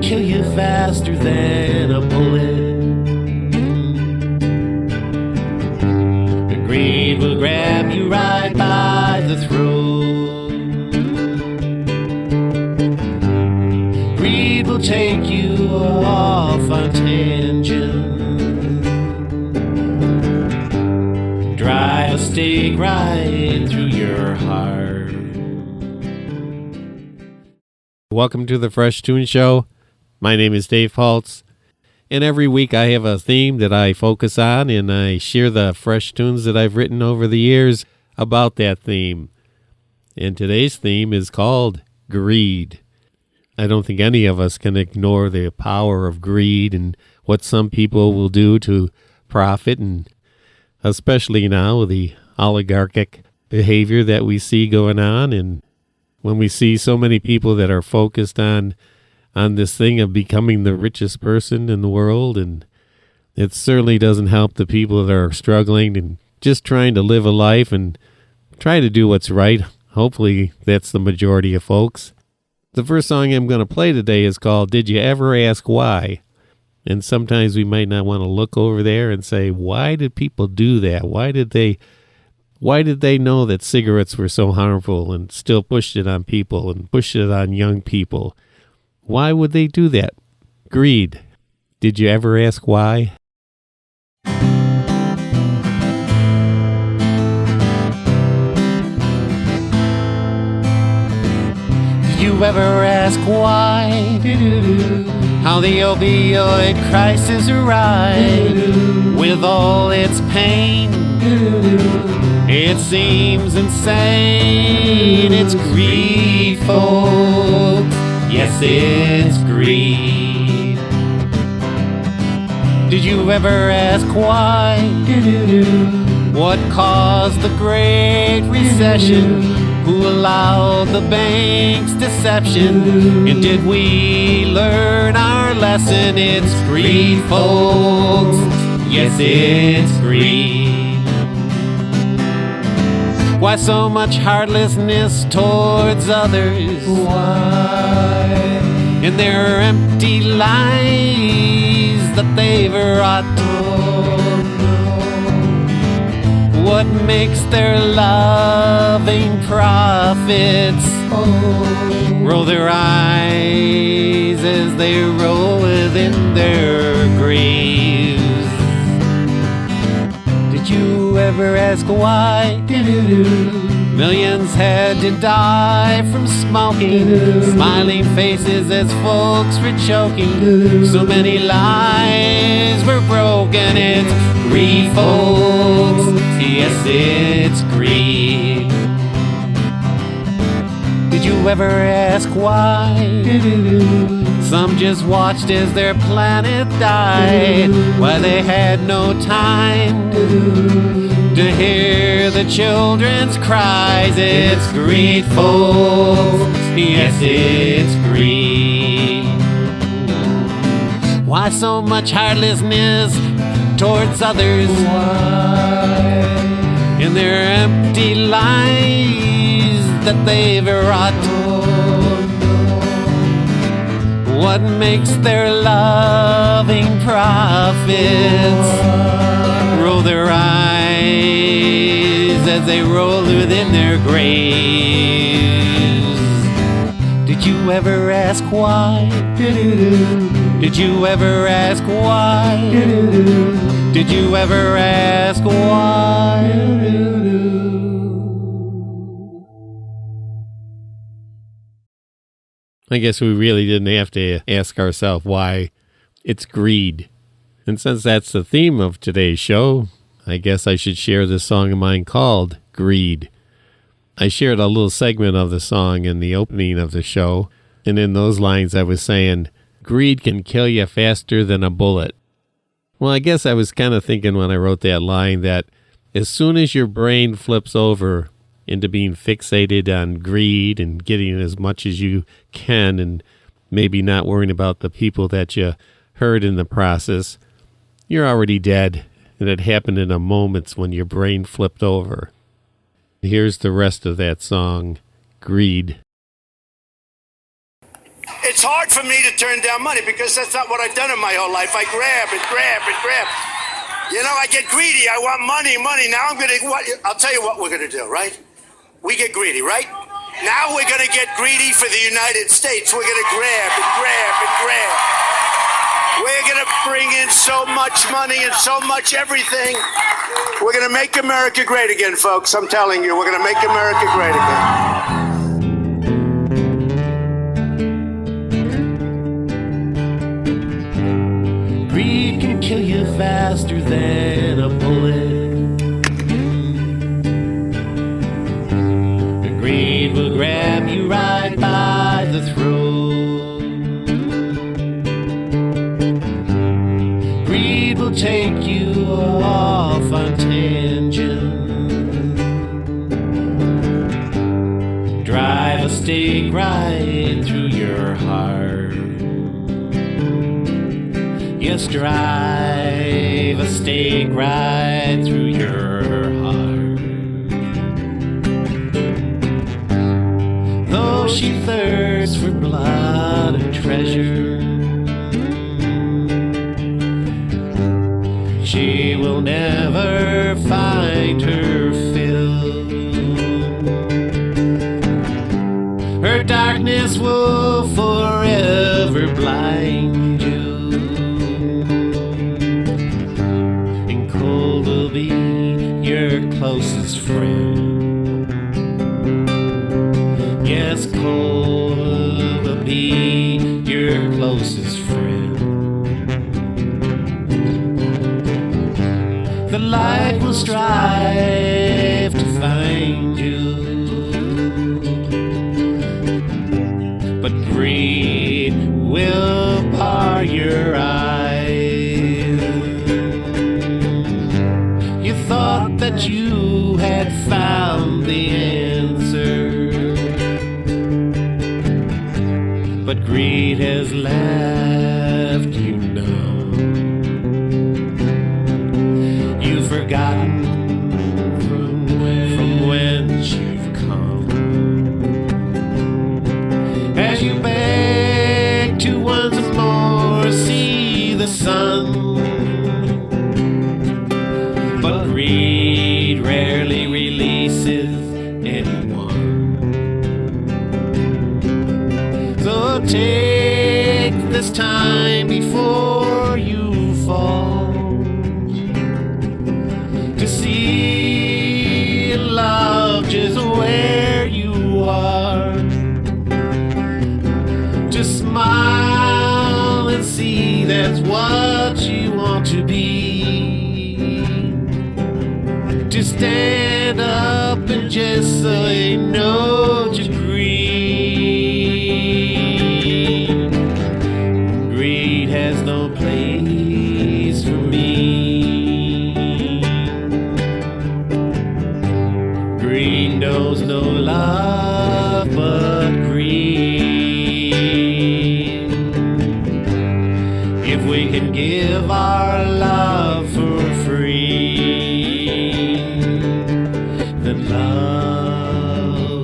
kill you faster than a bullet. Greed will grab you right by the throat. Greed will take you off on tangent. Drive a stake right through your heart. Welcome to the Fresh Toones Show. My name is Dave Paltz, and every week I have a theme that I focus on, and I share the fresh tunes that I've written over the years about that theme. And today's theme is called Greed. I don't think any of us can ignore the power of greed and what some people will do to profit, and especially now with the oligarchic behavior that we see going on, and when we see so many people that are focused on this thing of becoming the richest person in the world, and it certainly doesn't help the people that are struggling and just trying to live a life and try to do what's right. Hopefully that's the majority of folks. The first song I'm going to play today is called Did You Ever Ask Why? And sometimes we might not want to look over there and say, why did people do that? Why did they know that cigarettes were so harmful and still pushed it on people and pushed it on young people? Why would they do that? Greed. Did you ever ask why? Did you ever ask why? How the opioid crisis arrived with all its pain? It seems insane. It's greed, folks. Yes, it's greed. Did you ever ask why? What caused the Great Recession? Who allowed the bank's deception? And did we learn our lesson? It's greed, folks. Yes, it's greed. Why so much heartlessness towards others? Why? In their empty lies that they've wrought. What makes their loving prophets roll their eyes as they roll within their graves? Did you ever ask why? Millions had to die from smoking, smiling faces as folks were choking. So many lives were broken. It's greed, folks. Yes, it's greed. Did you ever ask why? Some just watched as their planet died, why they had no time to hear the children's cries. It's greed, folks. Yes, it's greed. Why so much heartlessness towards others? Why? In their empty lies that they've wrought. What makes their loving prophets roll their eyes as they roll within their graves? Did you ever ask why? Did you ever ask why? Did you ever ask why? I guess we really didn't have to ask ourselves why. It's greed. And since that's the theme of today's show, I guess I should share this song of mine called Greed. I shared a little segment of the song in the opening of the show, and in those lines I was saying, greed can kill you faster than a bullet. Well, I guess I was kind of thinking when I wrote that line that as soon as your brain flips over into being fixated on greed and getting as much as you can and maybe not worrying about the people that you hurt in the process, you're already dead. And it happened in a moment when your brain flipped over. Here's the rest of that song, Greed. It's hard for me to turn down money because that's not what I've done in my whole life. I grab and grab and grab. You know, I get greedy. I want money. Now I'll tell you what we're going to do, right? We get greedy, right? Now we're going to get greedy for the United States. We're going to grab and grab and grab. We're going to bring in so much money and so much everything. We're going to make America great again, folks. I'm telling you, we're going to make America great again. Greed can kill you faster than a bullet. Greed will grab you right by the throat. Greed will take you off on tangents. Drive a stake right through your heart. Yes, drive a stake right through your heart. Though she thirsts for blood and treasure, she will never find her fill. Her darkness will forever blind you. Your closest friend. Yes, cold will be your closest friend. The light will strive to find you, but greed will bar your eyes. Thought that you had found the answer, but greed has left you numb. You've forgotten from whence you've come. As you beg to once more see the sun, but greed rarely releases anyone. So take this time before you fall to see love just where you are, to smile and see that's what you want to be. To stand up and just say no to greed. Greed has no place for me. Greed knows no love but greed. If we can give our love for free, then love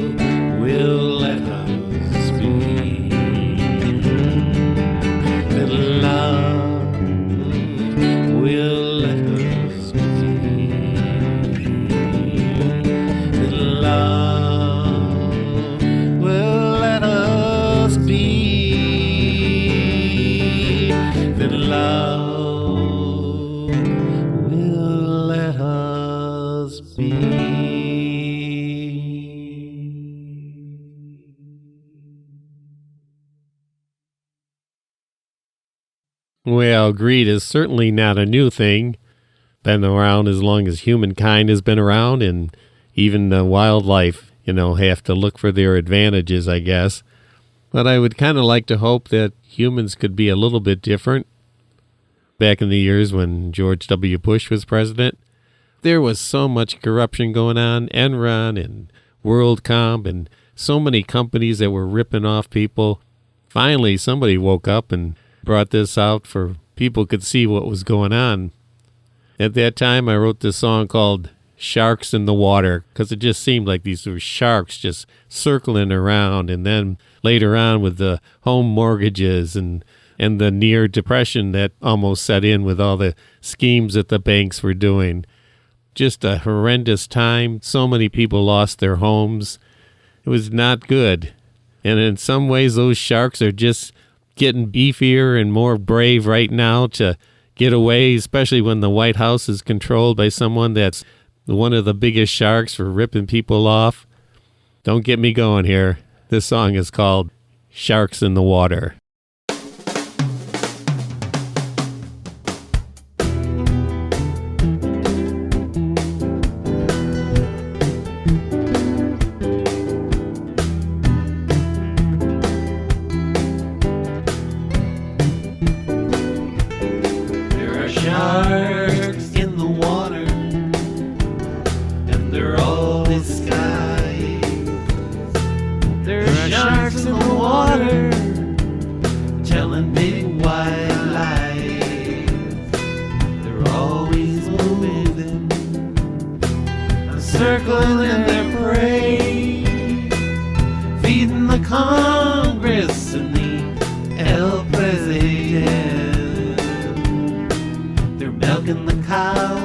will let us be. Then love will let us be. Then love will let us be. Then love will let us be. Well, greed is certainly not a new thing. Been around as long as humankind has been around, and even the wildlife, have to look for their advantages, I guess. But I would kind of like to hope that humans could be a little bit different. Back in the years when George W. Bush was president, there was so much corruption going on, Enron and WorldCom, and so many companies that were ripping off people. Finally, somebody woke up and brought this out for people could see what was going on. At that time, I wrote this song called sharks in the water, because it just seemed like these were sharks just circling around. And then later on with the home mortgages and the near depression that almost set in with all the schemes that the banks were doing. Just a horrendous time. So many people lost their homes. It was not good. And in some ways, those sharks are just getting beefier and more brave right now to get away, especially when the White House is controlled by someone that's one of the biggest sharks for ripping people off. Don't get me going here. This song is called Sharks in the Water. Sharks in the water, and they're all disguised. There are sharks in the water, telling big white lies. They're always moving, circling their prey, feeding the Congress and the El Presidente. Milking the cow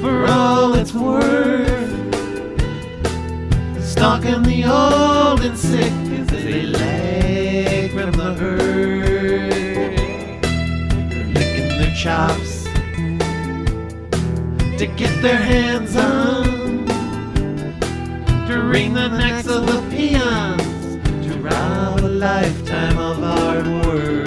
for all it's worth, stalking the old and sick as they lag from the herd. They're licking their chops to get their hands on, to wring the necks of the peons, to rob a lifetime of hard work.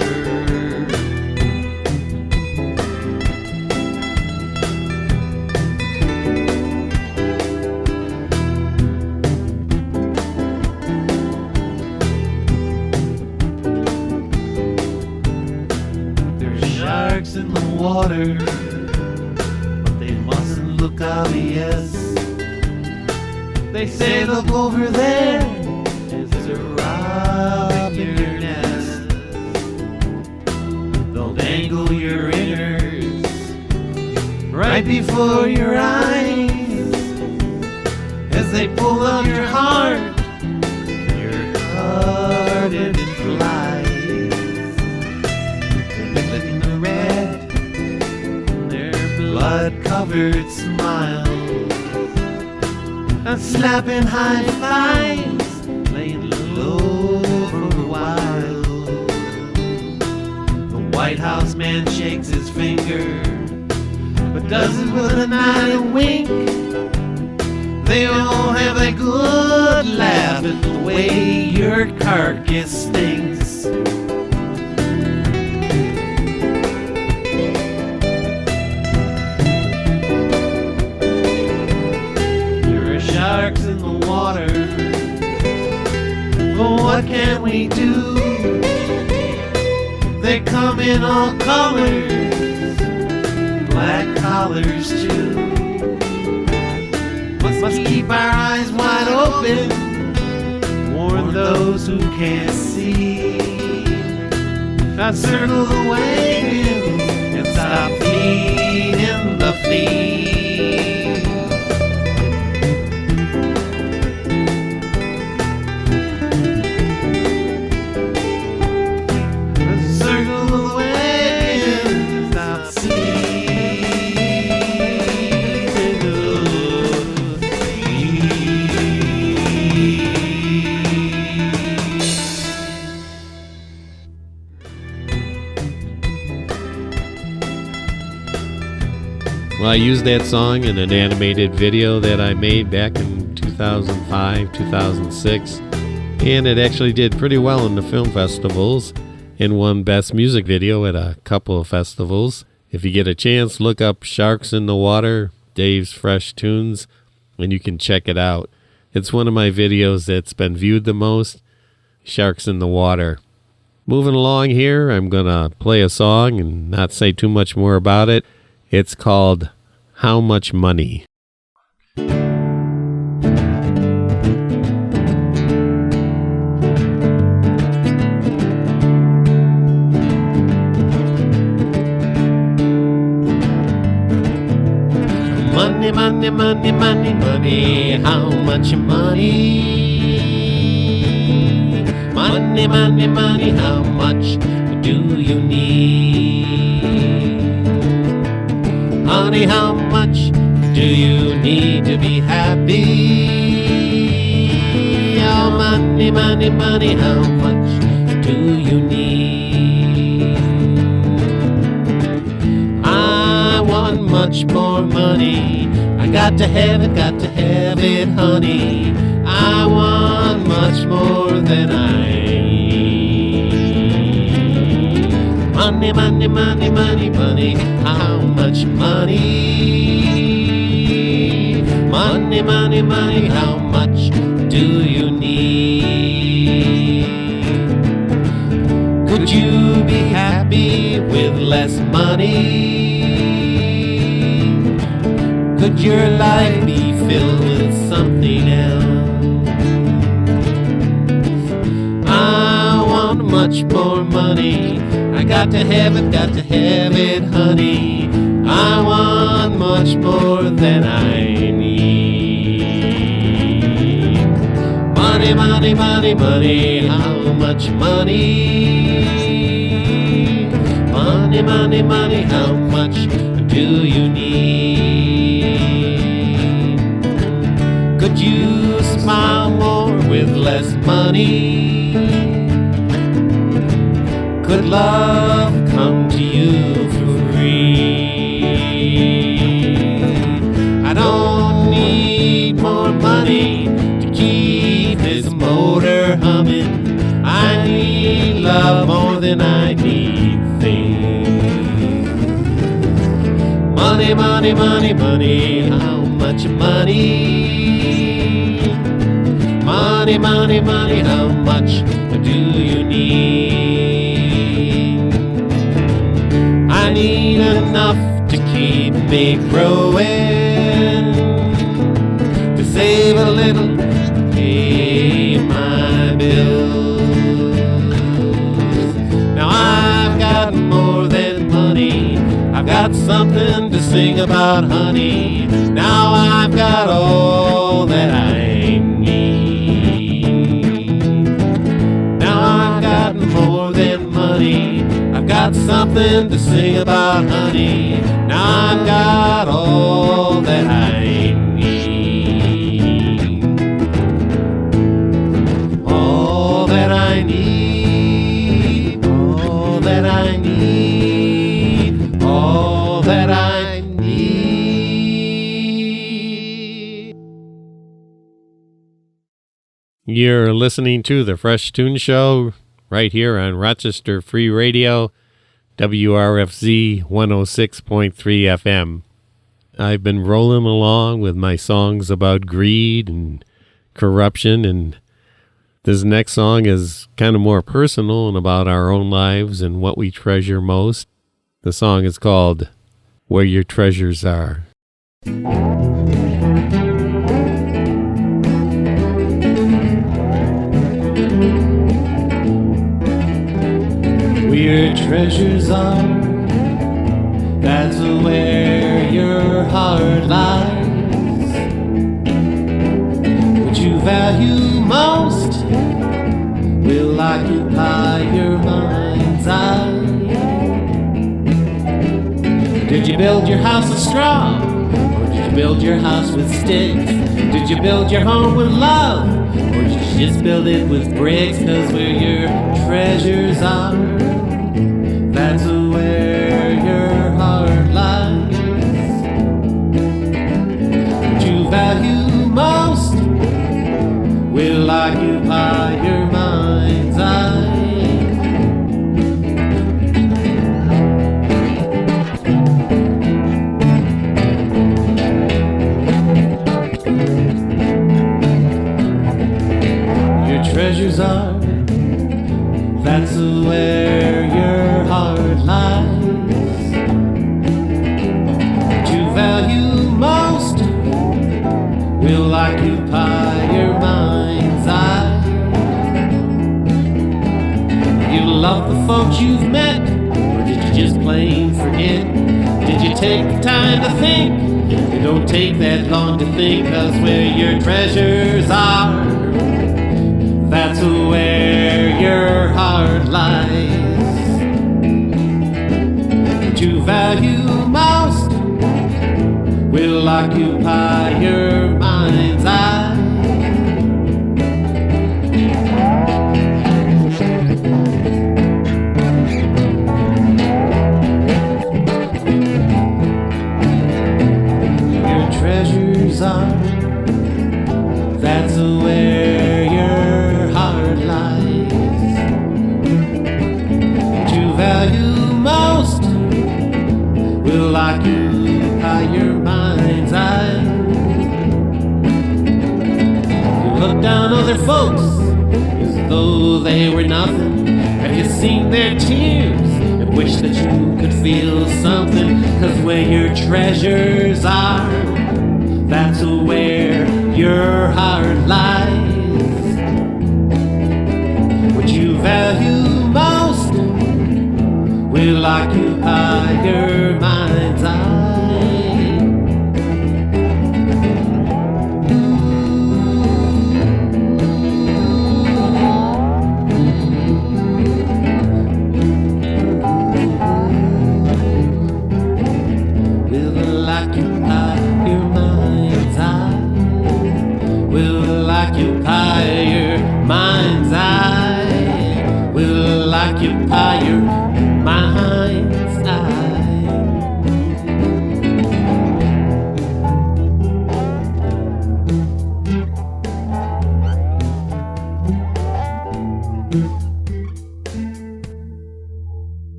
Sharks in the water, but they mustn't look obvious. They say look over there as they're robbing your nest. They'll dangle your innards right before your eyes as they pull out your heart. You're covered in flies. Blood-covered smiles, and slapping high fives, laying low for a while. The White House man shakes his finger, but does it with a nod and wink. They all have a good laugh at the way your carcass stinks. Sharks in the water, but what can we do? They come in all colors, black collars too. Must keep our eyes wide open, warn those who can't see. Now circle the wagons and stop feeding the fleas. Well, I used that song in an animated video that I made back in 2005, 2006, and it actually did pretty well in the film festivals and won Best Music Video at a couple of festivals. If you get a chance, look up Sharks in the Water, Dave's Fresh Tunes, and you can check it out. It's one of my videos that's been viewed the most, Sharks in the Water. Moving along here, I'm going to play a song and not say too much more about it. It's called How Much Money? money, money, money, money, how much money? Money, money, money, how much do you need? Honey, how much do you need to be happy? Oh, money, money, money, how much do you need? I want much more money. I got to have it, honey. I want much more than I need. Money, money, money, money, money, how much money? Money, money, money, how much do you need? Could you be happy with less money? Could your life be filled with something else? I want much more money. I got to have it, honey. I want much more than I need. Money, money, money, money, how much money? Money, money, money, how much do you need? Could you smile more with less money? Could love come to you for free? I don't need more money to keep this motor humming. I need love more than I need things. Money, money, money, money, how much money? Money, money, money, how much do you need? I need enough to keep me growing, to save a little, pay my bills. Now I've got more than money, I've got something to sing about, honey. Now I've got all that I need. Now I've got more than money, I've got something to sing about, honey. Now I've got all that I need. All that I need. All that I need. All that I need. You're listening to the Fresh Toones Show right here on Rochester Free Radio, WRFZ 106.3 FM. I've been rolling along with my songs about greed and corruption, and this next song is kind of more personal and about our own lives and what we treasure most. The song is called Where Your Treasures Are. Where your treasures are, that's where your heart lies. What you value most will occupy your mind's eye. Did you build your house of straw, or did you build your house with sticks? Did you build your home with love, or did you just build it with bricks? 'Cause where your treasures are, that's where your heart lies. What you value most will occupy your mind's eye. Your treasures are, that's where your heart lies. What you value most will occupy your mind's eye. You love the folks you've met, or did you just plain forget? Did you take the time to think It don't take that long to think, 'cause where your treasures are, that's where your heart lies. What you value most will occupy your mind's eye. Treasures are, that's where your heart lies. What you value most will occupy your mind's eye. You look down other folks as though they were nothing. Have you seen their tears and wish that you could feel something? 'Cause where your treasures are, that's where your heart lies. What you value most will occupy your mind's eye. Will occupy your mind's eye. Will occupy your mind's eye. Will occupy your mind's eye.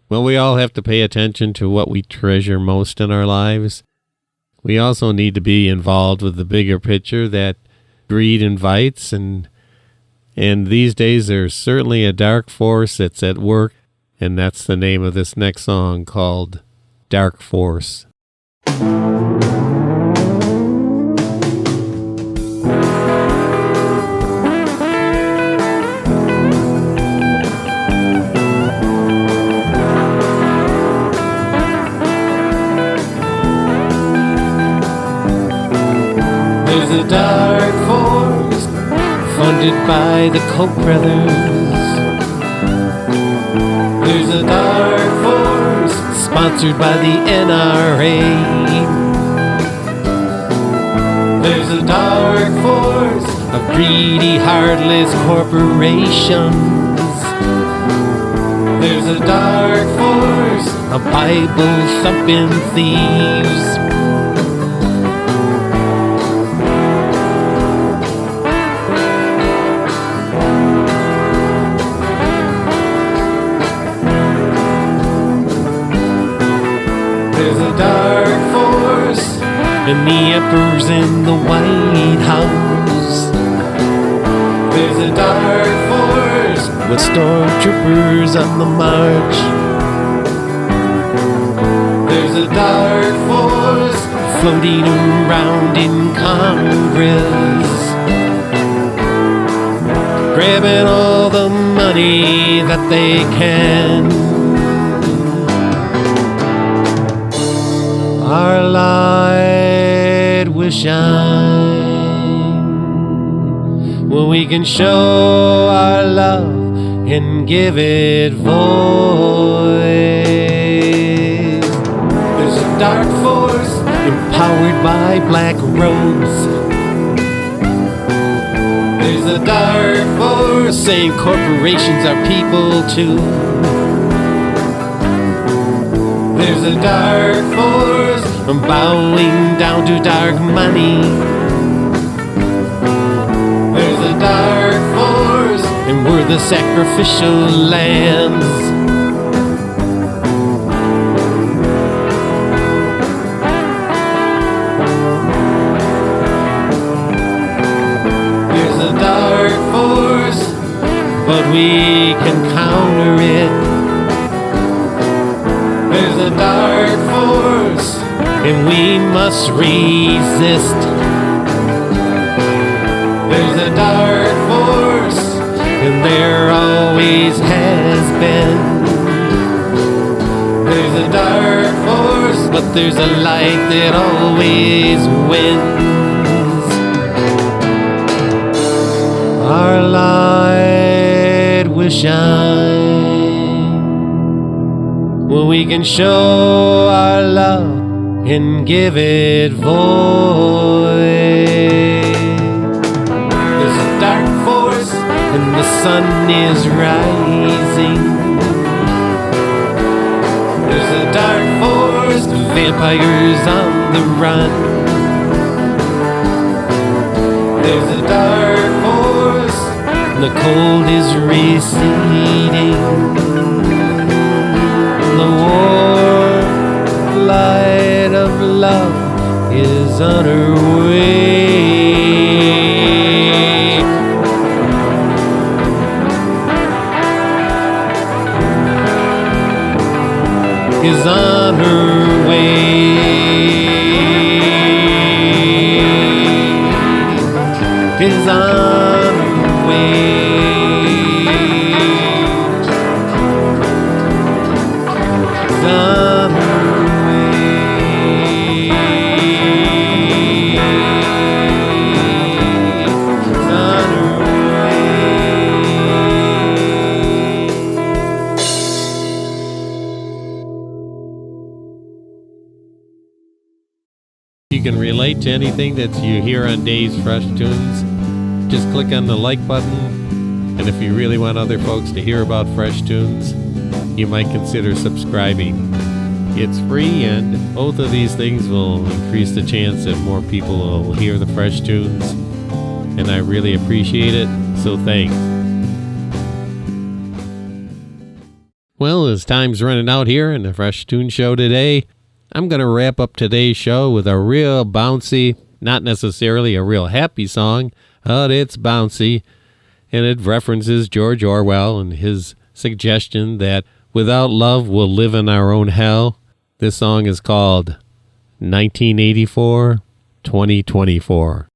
Well, we all have to pay attention to what we treasure most in our lives. We also need to be involved with the bigger picture that greed invites, and these days there's certainly a dark force that's at work, and that's the name of this next song, called Dark Force. There's a dark force funded by the Koch brothers. There's a dark force sponsored by the NRA. There's a dark force of greedy, heartless corporations. There's a dark force of Bible-thumping thieves. And the emperor's in the White House. There's a dark force with stormtroopers on the march. There's a dark force floating around in Congress, grabbing all the money that they can. Our light will shine when we can show our love and give it voice. There's a dark force empowered by black robes. There's a dark force saying corporations are people too. There's a dark force bowing down to dark money. There's a dark force, and we're the sacrificial lambs. There's a dark force, but we can counter it. There's a dark force, and we must resist. There's a dark force, and there always has been. There's a dark force. but there's a light that always wins. Our light will shine when we can show our love and give it voice. There's a dark force and the sun is rising. There's a dark force, the vampires on the run. There's a dark force, and the cold is receding. The warm light of love is on her way. Is on her way. Is on her way. Is on her way. Is on her You can relate to anything that you hear on Dave's Fresh Tunes, just click on the like button. And if you really want other folks to hear about Fresh Tunes, you might consider subscribing. It's free, and both of these things will increase the chance that more people will hear the Fresh Tunes. And I really appreciate it, so thanks. Well, as time's running out here in the Fresh Toones Show today, I'm going to wrap up today's show with a real bouncy, not necessarily a real happy song, but it's bouncy, and it references George Orwell and his suggestion that without love we'll live in our own hell. This song is called 1984, 2024.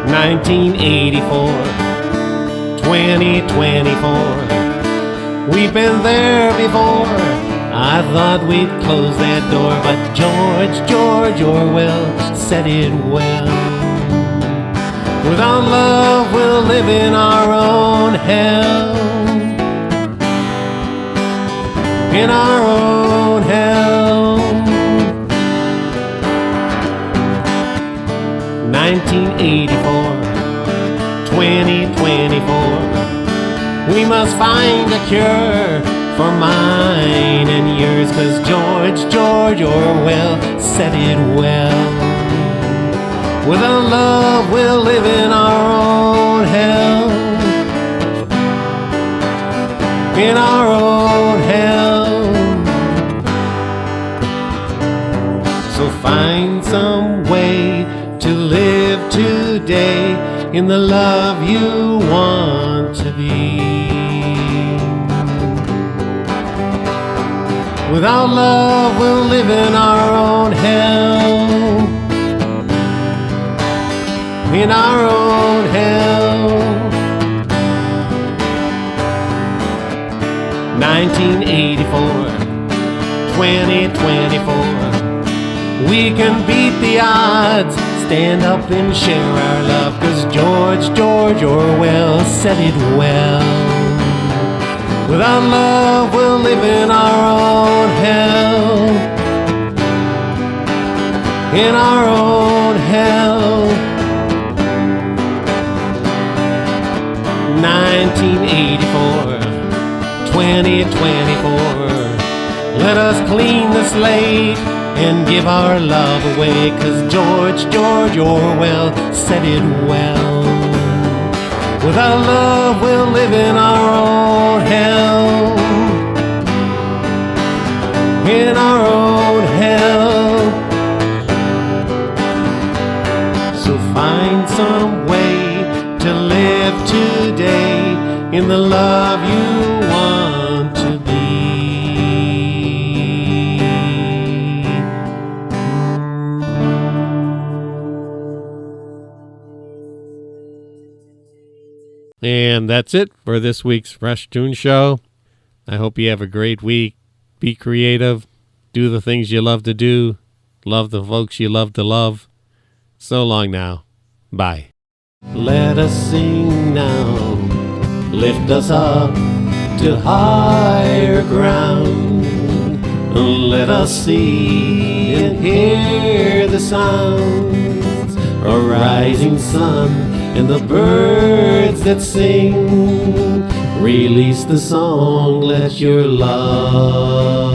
1984, 2024. We've been there before. I thought we'd close that door, but George Orwell said it well. Without love, we'll live in our own hell. In our own hell. 1984, 2024. We must find a cure for mine and yours, 'cause George Orwell said it well. Without love, we'll live in our own hell. In our own hell. So find some way to live today in the love you want to be. Without love, we'll live in our own hell. In our own hell. 1984, 2024. We can beat the odds, stand up and share our love, 'cause George Orwell said it well. Without love, we'll live in our own hell. In our own hell. 1984, 2024. Let us clean the slate and give our love away, 'cause George Orwell said it well. Without love, we'll live in our own hell. In our own hell. So find some way to live today in the love you want to be. And that's it for this week's Fresh Toones Show. I hope you have a great week. Be creative. Do the things you love to do. Love the folks you love to love. So long now. Bye. Let us sing now, lift us up to higher ground. Let us see and hear the sounds, a rising sun and the birds that sing. Release the song, let your love